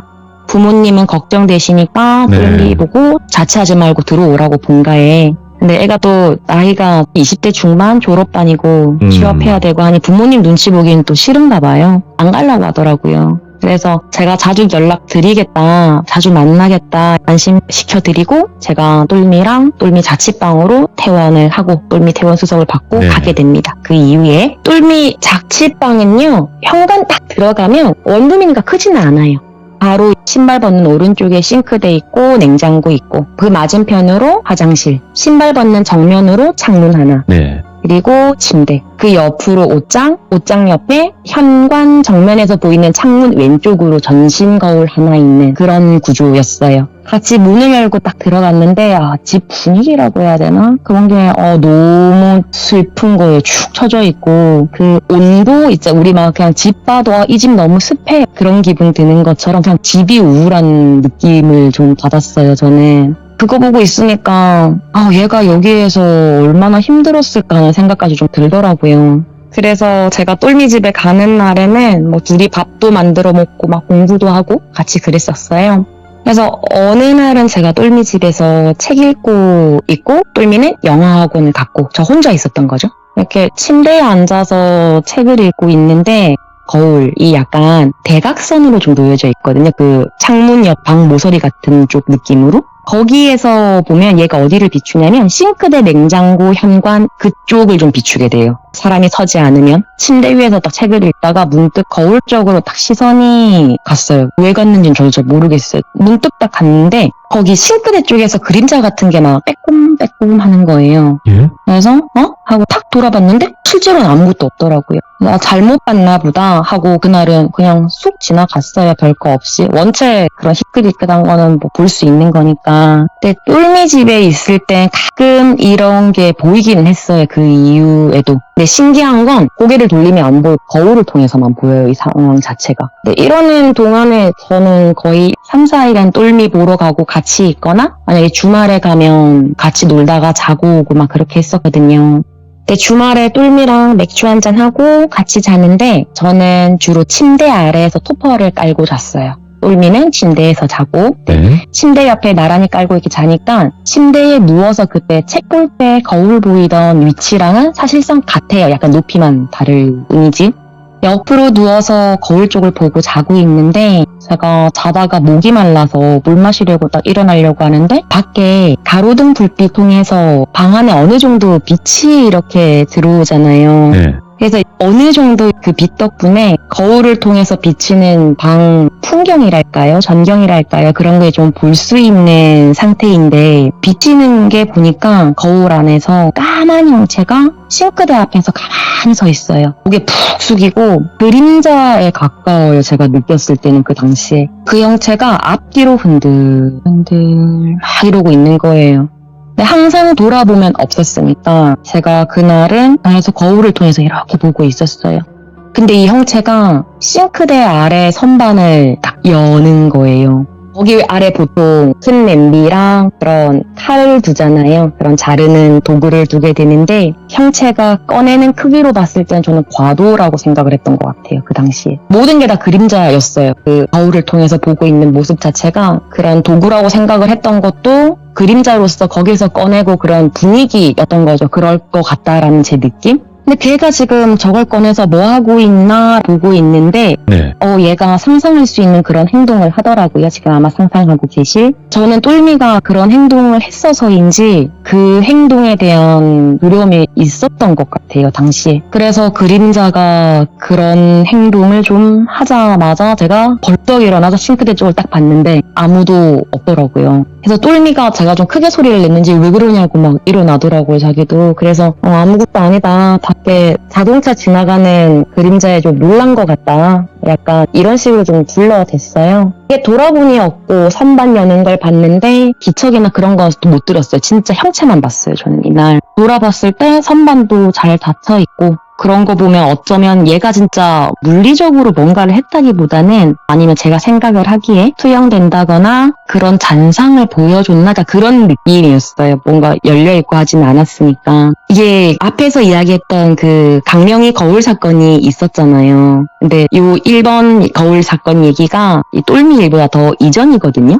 부모님은 걱정되시니까 네. 똘미 보고 자취하지 말고 들어오라고 본가에. 근데 애가 또 나이가 20대 중반 졸업 다니고 취업해야 되고 하니 부모님 눈치 보기엔 또 싫은가 봐요. 안 가려고 하더라고요. 그래서 제가 자주 연락드리겠다, 자주 만나겠다 안심시켜드리고 제가 똘미랑 똘미 자취방으로 퇴원을 하고 똘미 퇴원 수속을 받고 네. 가게 됩니다. 그 이후에 똘미 자취방은요, 현관 딱 들어가면 원룸이니까 크지는 않아요. 바로 신발 벗는 오른쪽에 싱크대 있고 냉장고 있고 그 맞은편으로 화장실, 신발 벗는 정면으로 창문 하나, 네. 그리고 침대, 그 옆으로 옷장 옆에 현관 정면에서 보이는 창문 왼쪽으로 전신 거울 하나 있는 그런 구조였어요. 같이 문을 열고 딱 들어갔는데 집 분위기라고 해야 되나? 그런 게 너무 슬픈 거예요. 축 처져 있고 그 온도 있죠. 우리 막 그냥 집 봐도 이 집 너무 습해 그런 기분 드는 것처럼 그냥 집이 우울한 느낌을 좀 받았어요. 저는. 그거 보고 있으니까 얘가 여기에서 얼마나 힘들었을까 하는 생각까지 좀 들더라고요. 그래서 제가 똘미 집에 가는 날에는 뭐 둘이 밥도 만들어 먹고 막 공부도 하고 같이 그랬었어요. 그래서 어느 날은 제가 똘미 집에서 책 읽고 있고 똘미는 영화 학원을 갔고 저 혼자 있었던 거죠. 이렇게 침대에 앉아서 책을 읽고 있는데 거울이 약간 대각선으로 좀 놓여져 있거든요. 그 창문 옆 방 모서리 같은 쪽 느낌으로. 거기에서 보면 얘가 어디를 비추냐면 싱크대, 냉장고, 현관 그쪽을 좀 비추게 돼요. 사람이 서지 않으면. 침대 위에서 딱 책을 읽다가 문득 거울 쪽으로 딱 시선이 갔어요. 왜 갔는지는 저도 잘 모르겠어요. 문득 딱 갔는데 거기 싱크대 쪽에서 그림자 같은 게 막 빼꼼빼꼼 하는 거예요. 예? 그래서 하고 탁 돌아봤는데 실제로는 아무것도 없더라고요. 나 잘못 봤나 보다 하고 그날은 그냥 쑥 지나갔어요. 별거 없이. 원체 그런 희끗희끗한 거는 뭐 볼 수 있는 거니까. 근데 똘미 집에 있을 때 가끔 이런 게 보이기는 했어요. 그 이후에도. 근데 신기한 건 고개를 돌리면 안 보여. 거울을 통해서만 보여요. 이 상황 자체가. 근데 이러는 동안에 저는 거의 3, 4일간 똘미 보러 가고 같이 있거나 만약에 주말에 가면 같이 놀다가 자고 오고 막 그렇게 했었거든요. 근데 주말에 똘미랑 맥주 한잔 하고 같이 자는데 저는 주로 침대 아래에서 토퍼를 깔고 잤어요. 똘미는 침대에서 자고 네. 침대 옆에 나란히 깔고 이렇게 자니까 침대에 누워서 그때 책 볼 때 거울 보이던 위치랑은 사실상 같아요. 약간 높이만 다를 뿐이지. 옆으로 누워서 거울 쪽을 보고 자고 있는데 제가 자다가 목이 말라서 물 마시려고 딱 일어나려고 하는데 밖에 가로등 불빛 통해서 방 안에 어느 정도 빛이 이렇게 들어오잖아요. 네. 그래서 어느 정도 그 빛 덕분에 거울을 통해서 비치는 방 풍경이랄까요? 전경이랄까요? 그런 게 좀 볼 수 있는 상태인데 비치는 게 보니까 거울 안에서 까만 형체가 싱크대 앞에서 가만히 서 있어요. 고개 푹 숙이고 그림자에 가까워요. 제가 느꼈을 때는 그 당시에. 그 형체가 앞뒤로 흔들흔들 막 이러고 있는 거예요. 근데 항상 돌아보면 없었으니까 제가 그날은 방에서 거울을 통해서 이렇게 보고 있었어요. 근데 이 형체가 싱크대 아래 선반을 딱 여는 거예요. 거기 아래 보통 큰 냄비랑 그런 칼을 두잖아요. 그런 자르는 도구를 두게 되는데 형체가 꺼내는 크기로 봤을 땐 저는 과도라고 생각을 했던 것 같아요. 그 당시에. 모든 게 다 그림자였어요. 그 거울을 통해서 보고 있는 모습 자체가 그런 도구라고 생각을 했던 것도 그림자로서 거기서 꺼내고 그런 분위기였던 거죠. 그럴 것 같다라는 제 느낌? 근데 걔가 지금 저걸 꺼내서 뭐 하고 있나 보고 있는데 네. 얘가 상상할 수 있는 그런 행동을 하더라고요. 지금 아마 상상하고 계실. 저는 똘미가 그런 행동을 했어서인지 그 행동에 대한 두려움이 있었던 것 같아요. 당시에. 그래서 그림자가 그런 행동을 좀 하자마자 제가 벌떡 일어나서 싱크대 쪽을 딱 봤는데 아무도 없더라고요. 그래서 똘미가 제가 좀 크게 소리를 냈는지 왜 그러냐고 막 일어나더라고요. 자기도. 그래서 아무것도 아니다. 밖에 자동차 지나가는 그림자에 좀 놀란 것 같다. 약간 이런 식으로 좀 둘러댔어요. 이게 돌아보니 없고 선반 여는 걸 봤는데 기척이나 그런 거 못 들었어요. 진짜 형체만 봤어요. 저는 이날. 돌아봤을 때 선반도 잘 닫혀 있고 그런 거 보면 어쩌면 얘가 진짜 물리적으로 뭔가를 했다기보다는 아니면 제가 생각을 하기에 투영된다거나 그런 잔상을 보여줬나 그런 느낌이었어요. 뭔가 열려있고 하진 않았으니까. 이게 앞에서 이야기했던 그 강령의 거울 사건이 있었잖아요. 근데 요 1번 거울 사건 얘기가 이 똘미 일보다 더 이전이거든요.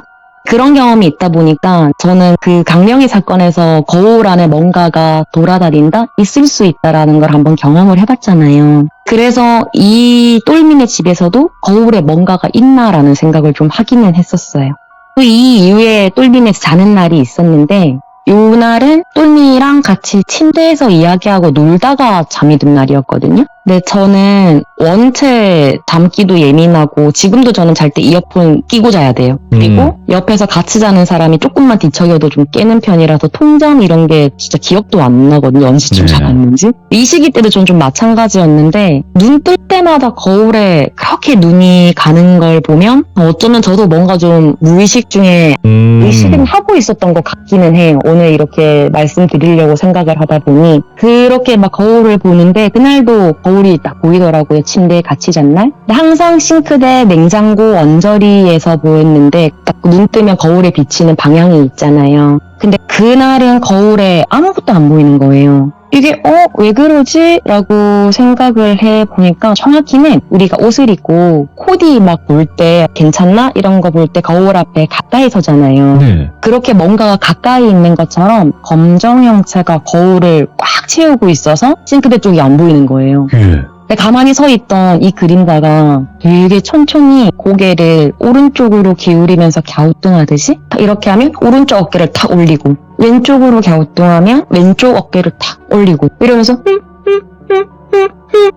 그런 경험이 있다 보니까 저는 그 강령의 사건에서 거울 안에 뭔가가 돌아다닌다? 있을 수 있다라는 걸 한번 경험을 해봤잖아요. 그래서 이 똘미네 집에서도 거울에 뭔가가 있나라는 생각을 좀 하기는 했었어요. 또 이 이후에 똘미네 자는 날이 있었는데 요 날은 똘미랑 같이 침대에서 이야기하고 놀다가 잠이 든 날이었거든요. 근데 저는 원체 잠기도 예민하고 지금도 저는 잘 때 이어폰 끼고 자야 돼요. 그리고 옆에서 같이 자는 사람이 조금만 뒤척여도 좀 깨는 편이라서 통잠 이런 게 진짜 기억도 안 나거든요. 언제쯤 네. 자봤는지. 이 시기 때도 전 좀 마찬가지였는데 눈 뜰 때마다 거울에 그렇게 눈이 가는 걸 보면 어쩌면 저도 뭔가 좀 무의식 중에 의식은 하고 있었던 것 같기는 해요. 오늘 이렇게 말씀드리려고 생각을 하다 보니 그렇게 막 거울을 보는데 그날도 거울이 딱 보이더라고요. 침대에 같이 잔 날. 근데 항상 싱크대, 냉장고, 언저리에서 보였는데 딱 눈 뜨면 거울에 비치는 방향이 있잖아요. 근데 그날은 거울에 아무것도 안 보이는 거예요. 이게 왜 그러지? 라고 생각을 해보니까 정확히는 우리가 옷을 입고 코디 막 볼 때 괜찮나? 이런 거 볼 때 거울 앞에 가까이 서잖아요. 네. 그렇게 뭔가가 가까이 있는 것처럼 검정 형체가 거울을 꽉 채우고 있어서 싱크대 쪽이 안 보이는 거예요. 예. 근데 가만히 서 있던 이 그림자가 되게 천천히 고개를 오른쪽으로 기울이면서 갸우뚱하듯이 이렇게 하면 오른쪽 어깨를 탁 올리고 왼쪽으로 갸우뚱하면 왼쪽 어깨를 탁 올리고 이러면서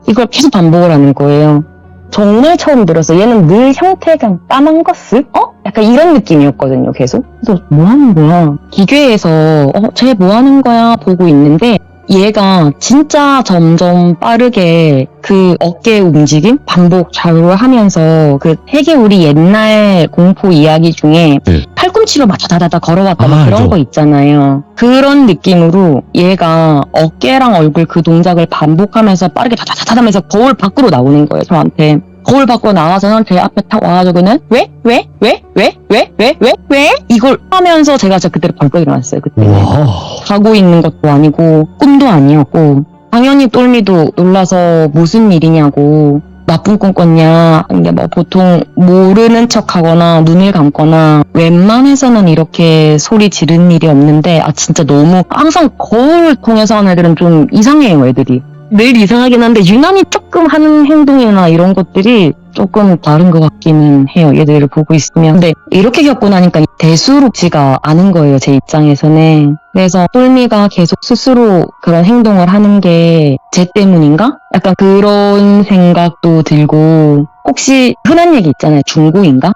이걸 계속 반복을 하는 거예요. 정말 처음 들었어요. 얘는 늘 형태가 까만 것을? 약간 이런 느낌이었거든요, 계속. 그래서 뭐 하는 거야? 기계에서 쟤 뭐 하는 거야? 보고 있는데 얘가 진짜 점점 빠르게 그 어깨 움직임 반복 좌우하면서 그 되게 우리 옛날 공포 이야기 중에 네. 팔꿈치로 맞춰 다다다 걸어왔다 막 그런 알죠. 거 있잖아요. 그런 느낌으로 얘가 어깨랑 얼굴 그 동작을 반복하면서 빠르게 다다다다 하면서 거울 밖으로 나오는 거예요, 저한테. 거울 밖으로 나와서는 제 앞에 탁 와가지고는 왜? 이걸 하면서 제가 진짜 그때로 벌떡 일어났어요. 그때. 와. 자고 있는 것도 아니고 꿈도 아니었고 당연히 똘미도 놀라서 무슨 일이냐고 나쁜 꿈 꿨냐. 근데 뭐 보통 모르는 척하거나 눈을 감거나 웬만해서는 이렇게 소리 지르는 일이 없는데 진짜 너무 항상 거울 통해서 하는 애들은 좀 이상해요, 애들이. 늘 이상하긴 한데 유난히 조금 하는 행동이나 이런 것들이 조금 다른 것 같기는 해요. 얘들을 보고 있으면. 근데 이렇게 겪고 나니까 대수롭지가 않은 거예요. 제 입장에서는. 그래서 똘미가 계속 스스로 그런 행동을 하는 게 쟤 때문인가? 약간 그런 생각도 들고 혹시 흔한 얘기 있잖아요. 중고인가?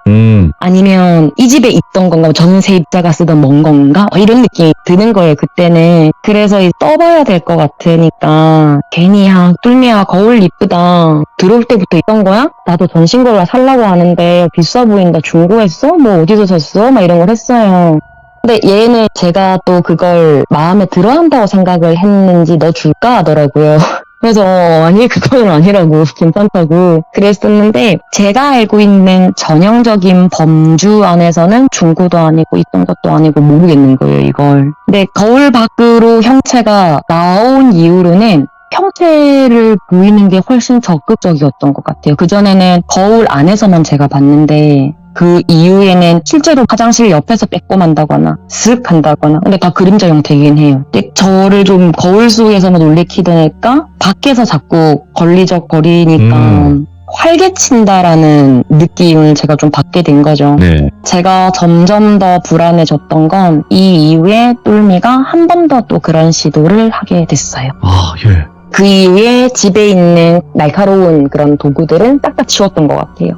아니면 이 집에 있던 건가? 전세입자가 쓰던 뭔 건가? 이런 느낌이 드는 거예요. 그때는. 그래서 떠봐야 될 것 같으니까 괜히 똘미야 거울 이쁘다. 들어올 때부터 있던 거야? 나도 전신걸로 살라고 하는데 비싸 보인다. 중고했어? 뭐 어디서 샀어? 막 이런 걸 했어요. 근데 얘는 제가 또 그걸 마음에 들어 한다고 생각을 했는지 너 줄까 하더라고요. 그래서 아니 그건 아니라고 괜찮다고 그랬었는데 제가 알고 있는 전형적인 범주 안에서는 중고도 아니고 있던 것도 아니고 모르겠는 거예요, 이걸. 근데 거울 밖으로 형체가 나온 이후로는 형체를 보이는 게 훨씬 적극적이었던 것 같아요. 그전에는 거울 안에서만 제가 봤는데 그 이후에는 실제로 화장실 옆에서 빼꼼한다거나 슥 한다거나 근데 다 그림자 형태이긴 해요. 근데 저를 좀 거울 속에서만 놀래키던 애가 밖에서 자꾸 걸리적거리니까 활개친다라는 느낌을 제가 좀 받게 된 거죠. 네. 제가 점점 더 불안해졌던 건 이 이후에 똘미가 한 번 더 또 그런 시도를 하게 됐어요. 예. 그 이후에 집에 있는 날카로운 그런 도구들은 딱딱 치웠던 것 같아요.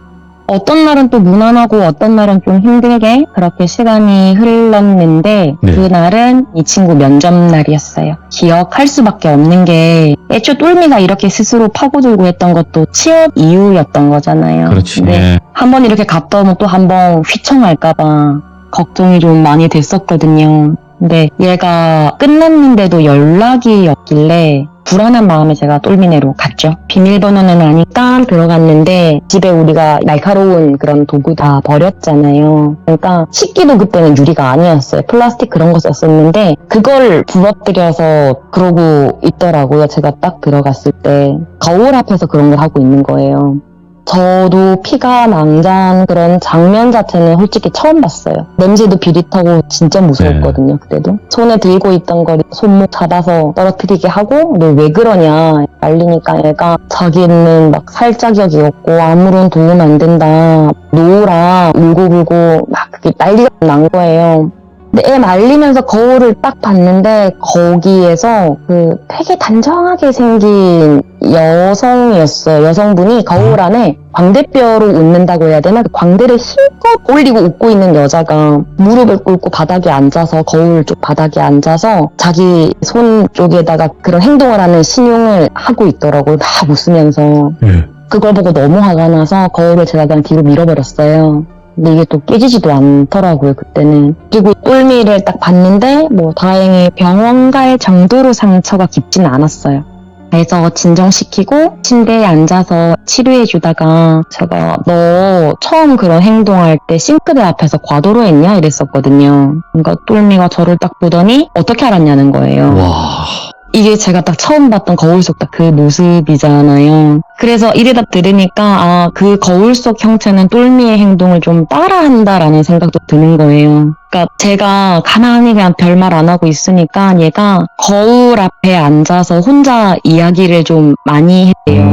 어떤 날은 또 무난하고 어떤 날은 좀 힘들게 그렇게 시간이 흘렀는데 네. 그날은 이 친구 면접 날이었어요. 기억할 수밖에 없는 게 애초 똘미가 이렇게 스스로 파고들고 했던 것도 취업 이후였던 거잖아요. 그렇지. 근데 한번 이렇게 갔다 오면 또 한번 휘청할까봐 걱정이 좀 많이 됐었거든요. 근데 얘가 끝났는데도 연락이 없길래 불안한 마음에 제가 똘미네로 갔죠. 비밀번호는 아니까 들어갔는데 집에 우리가 날카로운 그런 도구 다 버렸잖아요. 그러니까 식기도 그때는 유리가 아니었어요. 플라스틱 그런 거 썼었는데 그걸 부러뜨려서 그러고 있더라고요. 제가 딱 들어갔을 때 거울 앞에서 그런 걸 하고 있는 거예요. 저도 피가 낭자한 그런 장면 자체는 솔직히 처음 봤어요. 냄새도 비릿하고 진짜 무서웠거든요. 그때도 손에 들고 있던 걸 손목 잡아서 떨어뜨리게 하고 너 왜 그러냐 말리니까 얘가 자기는 막 살짝이었고 아무런 도움 안 된다 놓으라 울고불고 막 그게 난리가 난 거예요. 근데 애 말리면서 거울을 딱 봤는데 거기에서 그 되게 단정하게 생긴 여성이었어요. 여성분이 거울 안에 광대뼈로 웃는다고 해야 되나? 그 광대를 힘껏 올리고 웃고 있는 여자가 무릎을 꿇고 바닥에 앉아서 거울 쪽 바닥에 앉아서 자기 손 쪽에다가 그런 행동을 하는 신용을 하고 있더라고요. 막 웃으면서. 그걸 보고 너무 화가 나서 거울을 제가 그냥 뒤로 밀어버렸어요. 근데 이게 또 깨지지도 않더라고요, 그때는. 그리고 똘미를 딱 봤는데, 뭐, 다행히 병원 갈 정도로 상처가 깊지는 않았어요. 그래서 진정시키고, 침대에 앉아서 치료해주다가, 제가, 너 처음 그런 행동할 때 싱크대 앞에서 과도로 했냐? 이랬었거든요. 그러니까 똘미가 저를 딱 보더니, 어떻게 알았냐는 거예요. 와. 이게 제가 딱 처음 봤던 거울 속 딱 그 모습이잖아요. 그래서 이래다 들으니까 아, 그 거울 속 형체는 똘미의 행동을 좀 따라한다라는 생각도 드는 거예요. 그러니까 제가 가만히 그냥 별말 안 하고 있으니까 얘가 거울 앞에 앉아서 혼자 이야기를 좀 많이 했대요.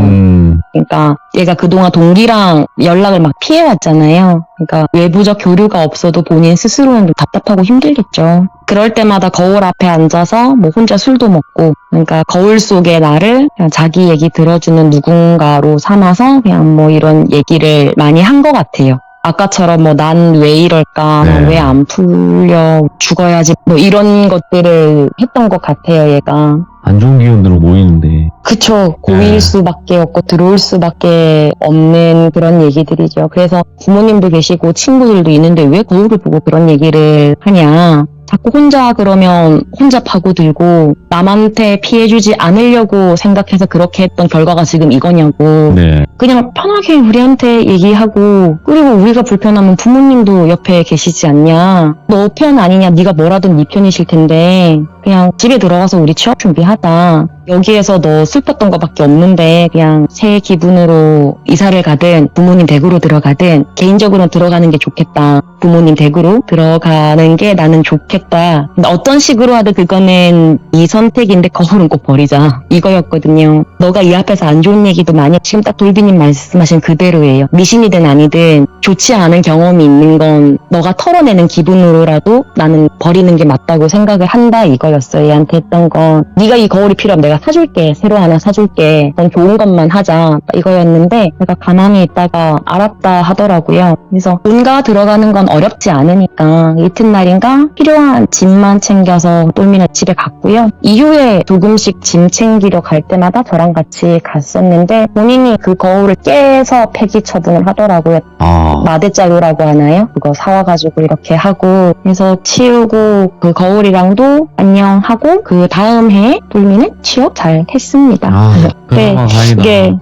그러니까 얘가 그동안 동기랑 연락을 막 피해왔잖아요. 그러니까 외부적 교류가 없어도 본인 스스로는 좀 답답하고 힘들겠죠. 그럴 때마다 거울 앞에 앉아서 뭐 혼자 술도 먹고 그러니까 거울 속의 나를 그냥 자기 얘기 들어주는 누군가로 삼아서 그냥 뭐 이런 얘기를 많이 한 것 같아요. 아까처럼 뭐 난 왜 이럴까, 네. 왜 안 풀려, 죽어야지 뭐 이런 것들을 했던 것 같아요, 얘가. 안 좋은 기운으로 모이는데. 그쵸. 고일 네. 수밖에 없고 들어올 수밖에 없는 그런 얘기들이죠. 그래서 부모님도 계시고 친구들도 있는데 왜 거울을 보고 그런 얘기를 하냐. 자꾸 혼자 그러면 혼자 파고들고 남한테 피해주지 않으려고 생각해서 그렇게 했던 결과가 지금 이거냐고. 네. 그냥 편하게 우리한테 얘기하고 그리고 우리가 불편하면 부모님도 옆에 계시지 않냐. 너 편 아니냐. 네가 뭐라든 네 편이실 텐데 그냥 집에 들어가서 우리 취업 준비하자. 여기에서 너 슬펐던 것밖에 없는데 그냥 새 기분으로 이사를 가든 부모님 댁으로 들어가든 개인적으로 들어가는 게 좋겠다. 부모님 댁으로 들어가는 게 나는 좋겠다. 근데 어떤 식으로 하든 그거는 네 선택인데 거울은 꼭 버리자. 이거였거든요. 너가 이 앞에서 안 좋은 얘기도 많이 지금 딱 돌비님 말씀하신 그대로예요. 미신이든 아니든 좋지 않은 경험이 있는 건 너가 털어내는 기분으로라도 나는 버리는 게 맞다고 생각을 한다 이거였어요. 얘한테 했던 건 네가 이 거울이 필요하면 내가 사줄게. 새로 하나 사줄게. 넌 좋은 것만 하자. 이거였는데 제가 가만히 있다가 알았다 하더라고요. 그래서 본가 들어가는 건 어렵지 않으니까 이튿날인가 필요한 짐만 챙겨서 똘미는 집에 갔고요. 이후에 조금씩 짐 챙기러 갈 때마다 저랑 같이 갔었는데 본인이 그 거울을 깨서 폐기 처분을 하더라고요. 마대자루라고 하나요? 그거 사와가지고 이렇게 하고 그래서 치우고 그 거울이랑도 안녕하고 그 다음 해에 똘미는 취업 잘 했습니다. 그나마 다행이다. 이게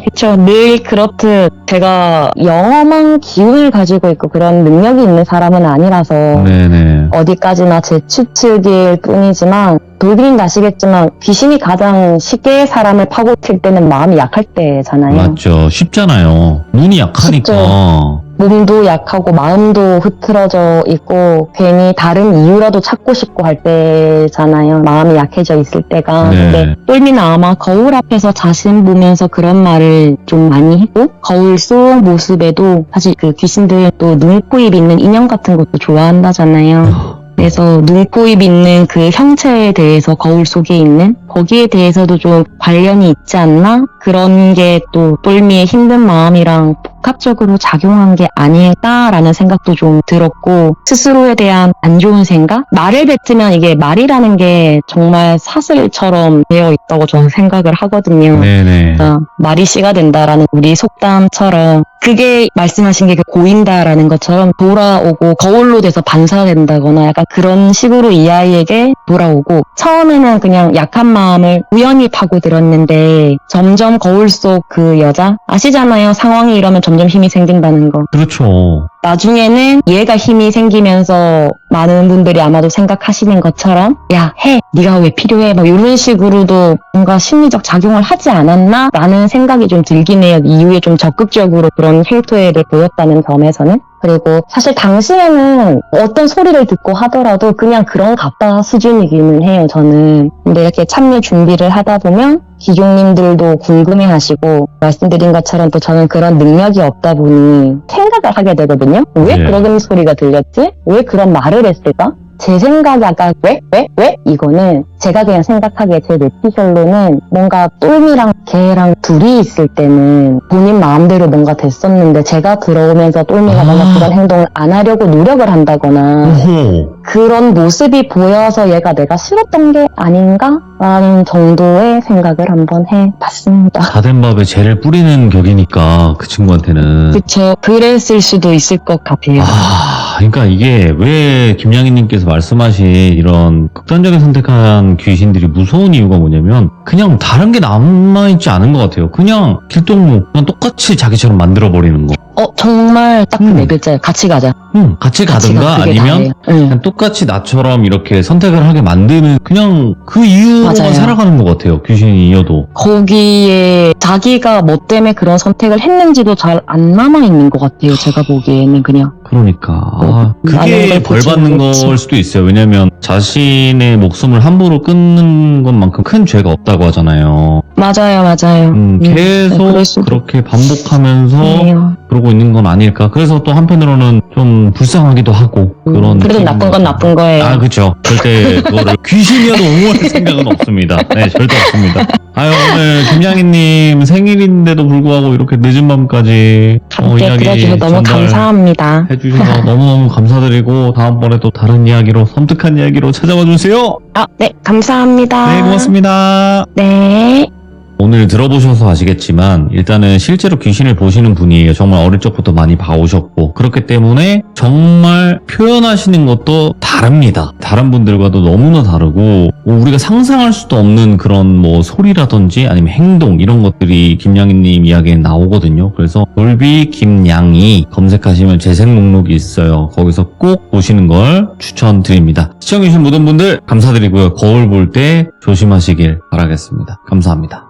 그쵸. 늘 그렇듯 제가 영험한 기운을 가지고 있고 그런 능력이 있는 사람은 아니라서 네네. 어디까지나 제 추측일 뿐이지만 돌비님 아시겠지만 귀신이 가장 쉽게 사람을 파고칠 때는 마음이 약할 때잖아요. 맞죠. 쉽잖아요. 눈이 약하니까. 몸도 약하고 마음도 흐트러져 있고 괜히 다른 이유라도 찾고 싶고 할 때잖아요. 마음이 약해져 있을 때가. 네. 근데 똘미는 아마 거울 앞에서 자신 보면서 그런 말을 좀 많이 했고 거울 속 모습에도 사실 그 귀신들 또 눈, 코, 입 있는 인형 같은 것도 좋아한다잖아요. 그래서 눈, 코, 입 있는 그 형체에 대해서 거울 속에 있는 거기에 대해서도 좀 관련이 있지 않나? 그런 게 또 똘미의 힘든 마음이랑 복합적으로 작용한 게 아닐까라는 생각도 좀 들었고, 스스로에 대한 안 좋은 생각? 말을 뱉으면 이게 말이라는 게 정말 사슬처럼 되어 있다고 저는 생각을 하거든요. 네네. 말이 씨가 된다라는 우리 속담처럼, 그게 말씀하신 게 그 고인다라는 것처럼 돌아오고 거울로 돼서 반사된다거나 약간 그런 식으로 이 아이에게 돌아오고, 처음에는 그냥 약한 마음을 우연히 파고들었는데 점점 거울 속 그 여자 아시잖아요. 상황이 이러면 점점 힘이 생긴다는 거. 그렇죠. 나중에는 얘가 힘이 생기면서 많은 분들이 아마도 생각하시는 것처럼 야, 해! 네가 왜 필요해? 막 이런 식으로도 뭔가 심리적 작용을 하지 않았나? 라는 생각이 좀 들긴 해요. 이후에 좀 적극적으로 그런 행태를 보였다는 점에서는. 그리고 사실 당시에는 어떤 소리를 듣고 하더라도 그냥 그런 갑다 수준이기는 해요, 저는. 근데 이렇게 참여 준비를 하다 보면 기종님들도 궁금해하시고, 말씀드린 것처럼 또 저는 그런 능력이 없다 보니 생각을 하게 되거든요. 왜 네. 그런 소리가 들렸지? 왜 그런 말을 했을까? 제 생각이 아까 왜? 이거는 제가 그냥 생각하기에 제 뇌피셜로는 뭔가 똘미랑 걔랑 둘이 있을 때는 본인 마음대로 뭔가 됐었는데 제가 들어오면서 똘미가 뭔가 그런 행동을 안 하려고 노력을 한다거나 오호. 그런 모습이 보여서 얘가 내가 싫었던 게 아닌가? 라는 정도의 생각을 한번 해봤습니다. 다 된 밥에 재를 뿌리는 격이니까 그 친구한테는. 그쵸. 그랬을 수도 있을 것 같아요. 그러니까 이게 왜 김양희님께서 말씀하신 이런 극단적인 선택한 귀신들이 무서운 이유가 뭐냐면 그냥 다른 게 남아있지 않은 것 같아요. 그냥 길동무 그냥 똑같이 자기처럼 만들어버리는 거. 정말 딱 그 네 글자예요. 같이 가자. 같이 같이 가든가 가, 그게 아니면 다예요. 응. 그냥 똑같이 나처럼 이렇게 선택을 하게 만드는 그냥 그 이유로만 맞아요. 살아가는 것 같아요. 귀신이어도. 거기에 자기가 뭐 때문에 그런 선택을 했는지도 잘 안 남아있는 것 같아요. 제가 보기에는 그냥. 그러니까 많은 그게 걸 벌 보지 받는 못했지. 걸 수도 있어요. 왜냐면 자신의 목숨을 함부로 끊는 것만큼 큰 죄가 없다고 하잖아요. 맞아요. 계속 그럴 수도 그렇게 반복하면서 있네요. 그러고 있는 건 아닐까. 그래서 또 한편으로는 좀 불쌍하기도 하고 그런. 그래도 느낌인 나쁜 것 건 같아요. 나쁜 거예요. 그렇죠. 절대 그거를 귀신이어도 옹호할 생각은 없습니다. 네, 절대 없습니다. 오늘 김양희님 생일인데도 불구하고 이렇게 늦은 밤까지 함께 이야기 들어주셔서 너무 감사합니다. 해주셔서 너무너무 감사드리고 다음번에 또 다른 이야기로 섬뜩한 이야기로 찾아와 주세요. 네, 감사합니다. 네, 고맙습니다. 네. 오늘 들어보셔서 아시겠지만 일단은 실제로 귀신을 보시는 분이에요. 정말 어릴 적부터 많이 봐오셨고 그렇기 때문에 정말 표현하시는 것도 다릅니다. 다른 분들과도 너무나 다르고 우리가 상상할 수도 없는 그런 뭐 소리라든지 아니면 행동 이런 것들이 김양희님 이야기에 나오거든요. 그래서 돌비 김양희 검색하시면 재생 목록이 있어요. 거기서 꼭 보시는 걸 추천드립니다. 시청해주신 모든 분들 감사드리고요. 거울 볼 때 조심하시길 바라겠습니다. 감사합니다.